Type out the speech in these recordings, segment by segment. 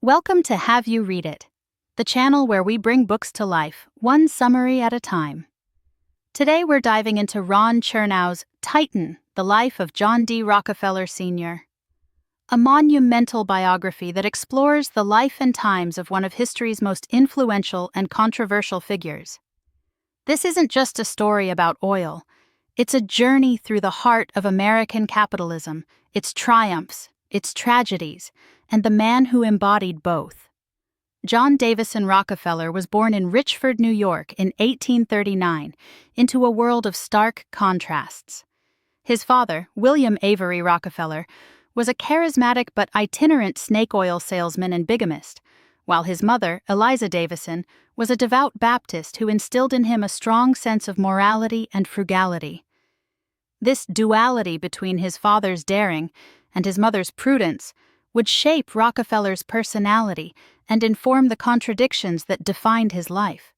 Welcome to Have You Read It, the channel where we bring books to life, one summary at a time. Today we're diving into Ron Chernow's Titan, The Life of John D. Rockefeller Sr., a monumental biography that explores the life and times of one of history's most influential and controversial figures. This isn't just a story about oil, it's a journey through the heart of American capitalism, its triumphs, its tragedies, and the man who embodied both. John Davison Rockefeller was born in Richford, New York in 1839, into a world of stark contrasts. His father, William Avery Rockefeller, was a charismatic but itinerant snake oil salesman and bigamist, while his mother, Eliza Davison, was a devout Baptist who instilled in him a strong sense of morality and frugality. This duality between his father's daring and his mother's prudence would shape Rockefeller's personality and inform the contradictions that defined his life.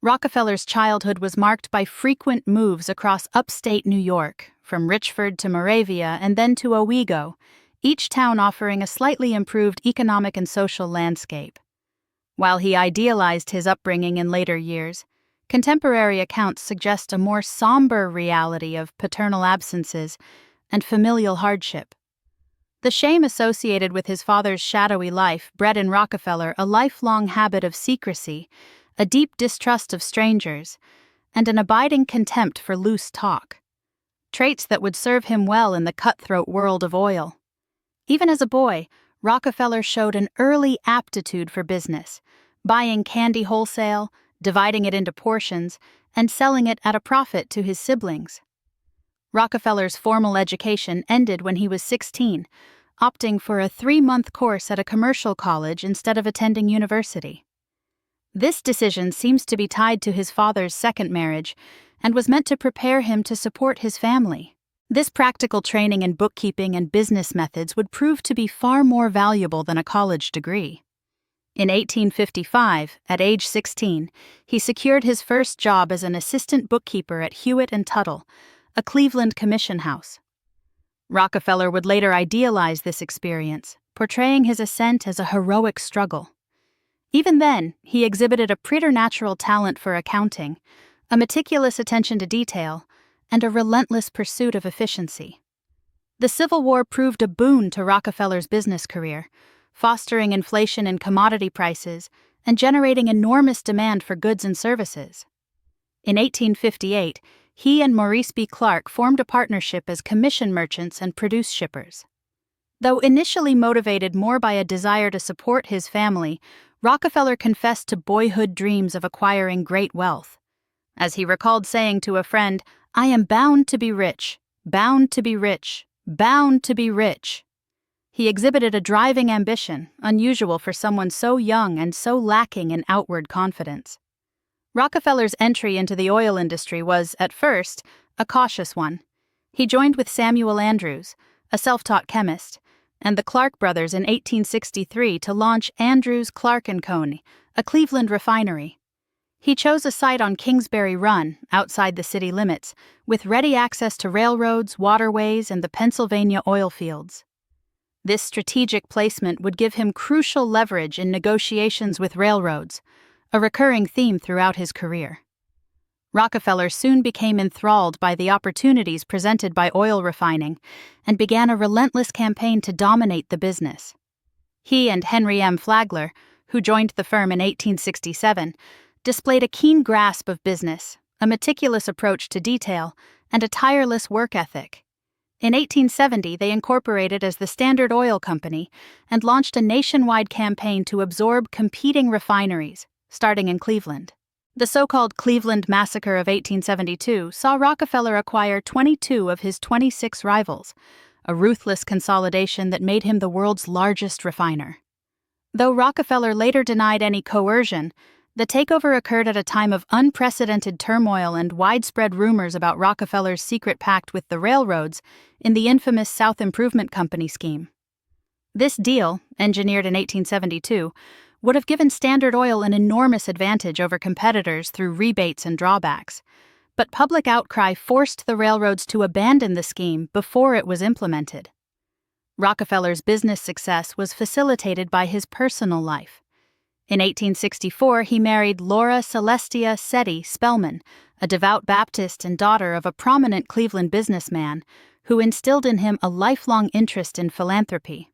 Rockefeller's childhood was marked by frequent moves across upstate New York, from Richford to Moravia and then to Owego, each town offering a slightly improved economic and social landscape. While he idealized his upbringing in later years, contemporary accounts suggest a more somber reality of paternal absences and familial hardship. The shame associated with his father's shadowy life bred in Rockefeller a lifelong habit of secrecy, a deep distrust of strangers, and an abiding contempt for loose talk. Traits that would serve him well in the cutthroat world of oil. Even as a boy, Rockefeller showed an early aptitude for business, buying candy wholesale, dividing it into portions, and selling it at a profit to his siblings. Rockefeller's formal education ended when he was 16, opting for a 3-month course at a commercial college instead of attending university. This decision seems to be tied to his father's second marriage and was meant to prepare him to support his family. This practical training in bookkeeping and business methods would prove to be far more valuable than a college degree. In 1855, at age 16, he secured his first job as an assistant bookkeeper at Hewitt & Tuttle, a Cleveland commission house. Rockefeller would later idealize this experience, portraying his ascent as a heroic struggle. Even then, he exhibited a preternatural talent for accounting, a meticulous attention to detail, and a relentless pursuit of efficiency. The Civil War proved a boon to Rockefeller's business career, fostering inflation in commodity prices and generating enormous demand for goods and services. In 1858, he and Maurice B. Clark formed a partnership as commission merchants and produce shippers. Though initially motivated more by a desire to support his family, Rockefeller confessed to boyhood dreams of acquiring great wealth. As he recalled saying to a friend, "I am bound to be rich, bound to be rich, bound to be rich." He exhibited a driving ambition, unusual for someone so young and so lacking in outward confidence. Rockefeller's entry into the oil industry was, at first, a cautious one. He joined with Samuel Andrews, a self-taught chemist, and the Clark brothers in 1863 to launch Andrews, Clark & Co., a Cleveland refinery. He chose a site on Kingsbury Run, outside the city limits, with ready access to railroads, waterways, and the Pennsylvania oil fields. This strategic placement would give him crucial leverage in negotiations with railroads, a recurring theme throughout his career. Rockefeller soon became enthralled by the opportunities presented by oil refining and began a relentless campaign to dominate the business. He and Henry M. Flagler, who joined the firm in 1867, displayed a keen grasp of business, a meticulous approach to detail, and a tireless work ethic. In 1870, they incorporated as the Standard Oil Company and launched a nationwide campaign to absorb competing refineries, starting in Cleveland. The so-called Cleveland Massacre of 1872 saw Rockefeller acquire 22 of his 26 rivals, a ruthless consolidation that made him the world's largest refiner. Though Rockefeller later denied any coercion, the takeover occurred at a time of unprecedented turmoil and widespread rumors about Rockefeller's secret pact with the railroads in the infamous South Improvement Company scheme. This deal, engineered in 1872, would have given Standard Oil an enormous advantage over competitors through rebates and drawbacks, but public outcry forced the railroads to abandon the scheme before it was implemented. Rockefeller's business success was facilitated by his personal life. In 1864, he married Laura Celestia Seti Spellman, a devout Baptist and daughter of a prominent Cleveland businessman who instilled in him a lifelong interest in philanthropy.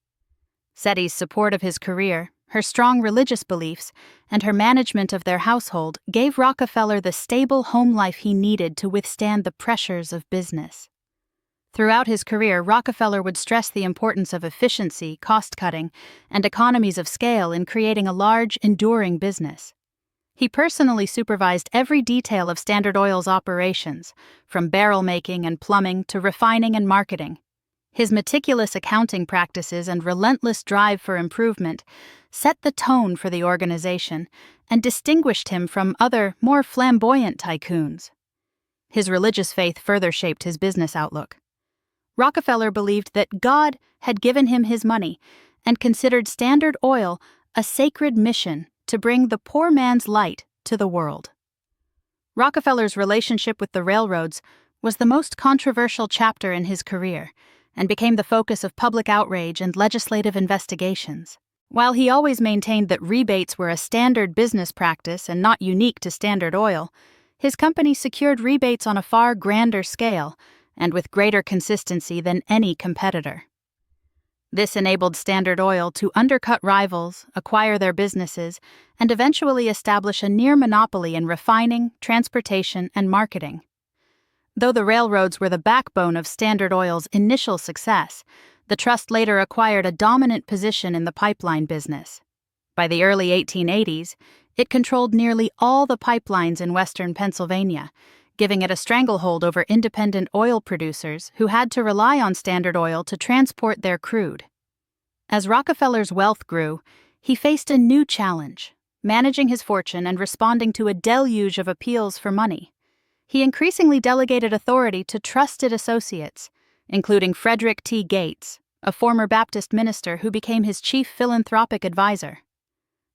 Seti's support of his career, her strong religious beliefs, and her management of their household gave Rockefeller the stable home life he needed to withstand the pressures of business. Throughout his career, Rockefeller would stress the importance of efficiency, cost-cutting, and economies of scale in creating a large, enduring business. He personally supervised every detail of Standard Oil's operations, from barrel making and plumbing to refining and marketing. His meticulous accounting practices and relentless drive for improvement set the tone for the organization and distinguished him from other, more flamboyant tycoons. His religious faith further shaped his business outlook. Rockefeller believed that God had given him his money and considered Standard Oil a sacred mission to bring the poor man's light to the world. Rockefeller's relationship with the railroads was the most controversial chapter in his career and became the focus of public outrage and legislative investigations. While he always maintained that rebates were a standard business practice and not unique to Standard Oil, his company secured rebates on a far grander scale and with greater consistency than any competitor. This enabled Standard Oil to undercut rivals, acquire their businesses, and eventually establish a near monopoly in refining, transportation, and marketing. Though the railroads were the backbone of Standard Oil's initial success, the trust later acquired a dominant position in the pipeline business. By the early 1880s, it controlled nearly all the pipelines in western Pennsylvania, giving it a stranglehold over independent oil producers who had to rely on Standard Oil to transport their crude. As Rockefeller's wealth grew, he faced a new challenge, managing his fortune and responding to a deluge of appeals for money. He increasingly delegated authority to trusted associates, including Frederick T. Gates, a former Baptist minister who became his chief philanthropic advisor.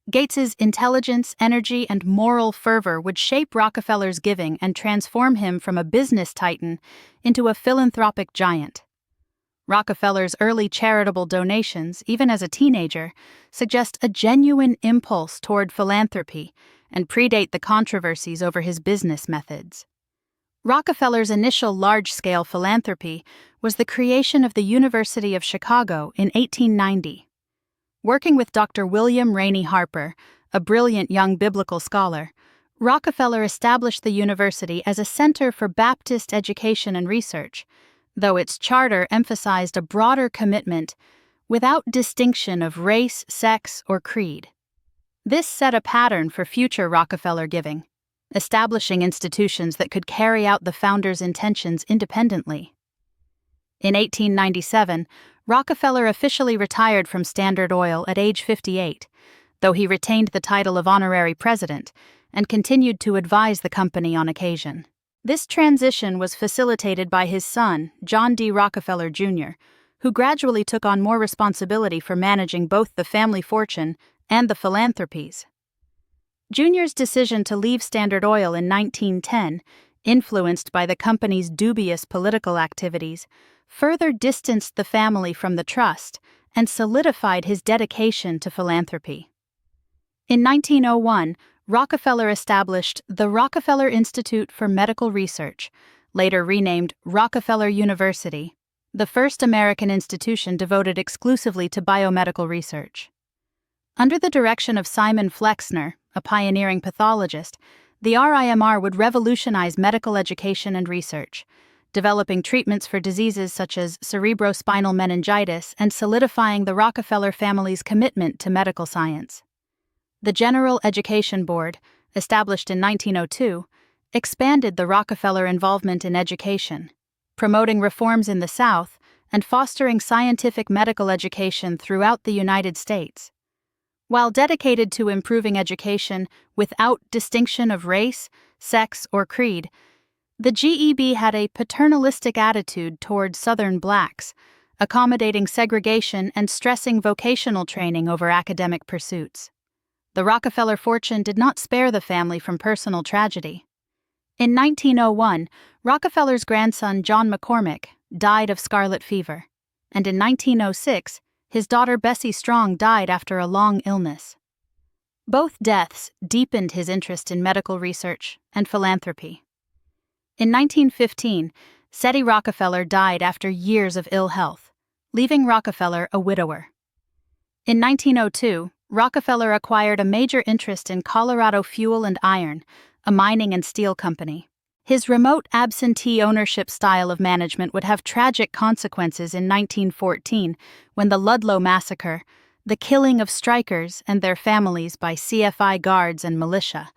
Gates's intelligence, energy, and moral fervor would shape Rockefeller's giving and transform him from a business titan into a philanthropic giant. Rockefeller's early charitable donations, even as a teenager, suggest a genuine impulse toward philanthropy and predate the controversies over his business methods. Rockefeller's initial large-scale philanthropy was the creation of the University of Chicago in 1890. Working with Dr. William Rainey Harper, a brilliant young biblical scholar, Rockefeller established the university as a center for Baptist education and research, though its charter emphasized a broader commitment without distinction of race, sex, or creed. This set a pattern for future Rockefeller giving, establishing institutions that could carry out the founder's intentions independently. In 1897, Rockefeller officially retired from Standard Oil at age 58, though he retained the title of honorary president and continued to advise the company on occasion. This transition was facilitated by his son, John D. Rockefeller, Jr., who gradually took on more responsibility for managing both the family fortune and the philanthropies. Jr.'s decision to leave Standard Oil in 1910, influenced by the company's dubious political activities, further distanced the family from the trust and solidified his dedication to philanthropy. In 1901, Rockefeller established the Rockefeller Institute for Medical Research, later renamed Rockefeller University, the first American institution devoted exclusively to biomedical research. Under the direction of Simon Flexner, a pioneering pathologist, the RIMR would revolutionize medical education and research, developing treatments for diseases such as cerebrospinal meningitis and solidifying the Rockefeller family's commitment to medical science. The General Education Board, established in 1902, expanded the Rockefeller involvement in education, promoting reforms in the South and fostering scientific medical education throughout the United States. While dedicated to improving education without distinction of race, sex, or creed, the GEB had a paternalistic attitude toward Southern blacks, accommodating segregation and stressing vocational training over academic pursuits. The Rockefeller fortune did not spare the family from personal tragedy. In 1901, Rockefeller's grandson John McCormick died of scarlet fever. and in 1906, his daughter Bessie Strong died after a long illness. Both deaths deepened his interest in medical research and philanthropy. In 1915, SETI Rockefeller died after years of ill health, leaving Rockefeller a widower. In 1902, Rockefeller acquired a major interest in Colorado Fuel and Iron, a mining and steel company. His remote absentee ownership style of management would have tragic consequences in 1914 when the Ludlow Massacre, the killing of strikers and their families by CFI guards and militia,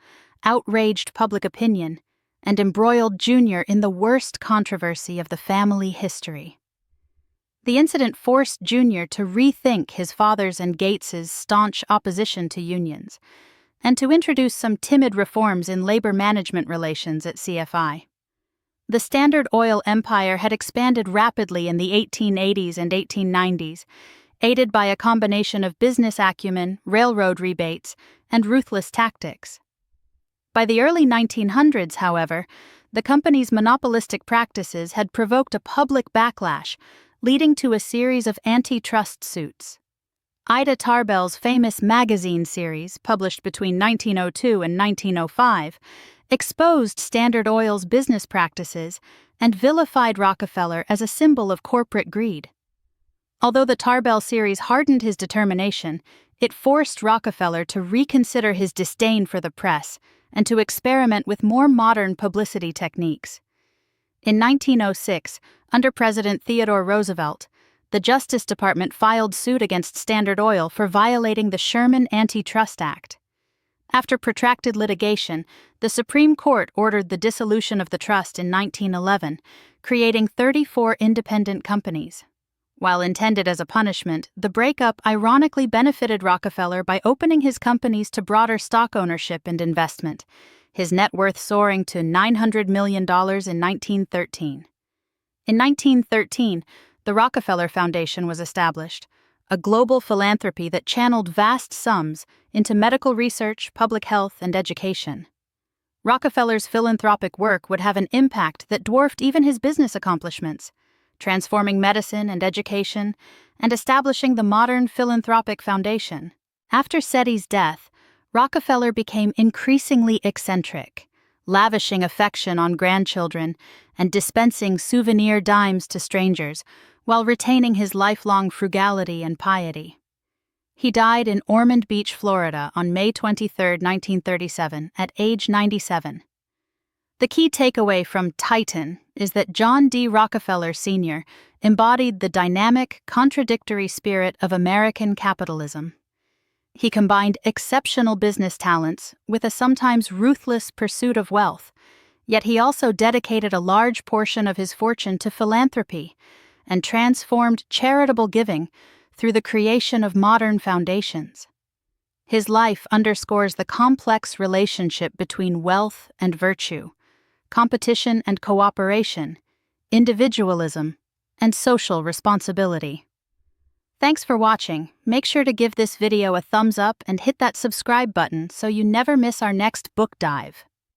outraged public opinion and embroiled Junior in the worst controversy of the family history. The incident forced Junior to rethink his father's and Gates's staunch opposition to unions, and to introduce some timid reforms in labor management relations at CFI. The Standard Oil empire had expanded rapidly in the 1880s and 1890s, aided by a combination of business acumen, railroad rebates, and ruthless tactics. By the early 1900s, however, the company's monopolistic practices had provoked a public backlash, leading to a series of antitrust suits. Ida Tarbell's famous magazine series, published between 1902 and 1905, exposed Standard Oil's business practices and vilified Rockefeller as a symbol of corporate greed. Although the Tarbell series hardened his determination, it forced Rockefeller to reconsider his disdain for the press and to experiment with more modern publicity techniques. In 1906, under President Theodore Roosevelt, the Justice Department filed suit against Standard Oil for violating the Sherman Antitrust Act. After protracted litigation, the Supreme Court ordered the dissolution of the trust in 1911, creating 34 independent companies. While intended as a punishment, the breakup ironically benefited Rockefeller by opening his companies to broader stock ownership and investment, his net worth soaring to $900 million in 1913. In 1913, the Rockefeller Foundation was established, a global philanthropy that channeled vast sums into medical research, public health, and education. Rockefeller's philanthropic work would have an impact that dwarfed even his business accomplishments, transforming medicine and education and establishing the modern philanthropic foundation. After SETI's death, Rockefeller became increasingly eccentric, lavishing affection on grandchildren and dispensing souvenir dimes to strangers, while retaining his lifelong frugality and piety. He died in Ormond Beach, Florida, on May 23, 1937, at age 97. The key takeaway from Titan is that John D. Rockefeller Sr. embodied the dynamic, contradictory spirit of American capitalism. He combined exceptional business talents with a sometimes ruthless pursuit of wealth, yet he also dedicated a large portion of his fortune to philanthropy and transformed charitable giving through the creation of modern foundations. His life underscores the complex relationship between wealth and virtue, competition and cooperation, individualism, and social responsibility. Thanks for watching. Make sure to give this video a thumbs up and hit that subscribe button so you never miss our next book dive.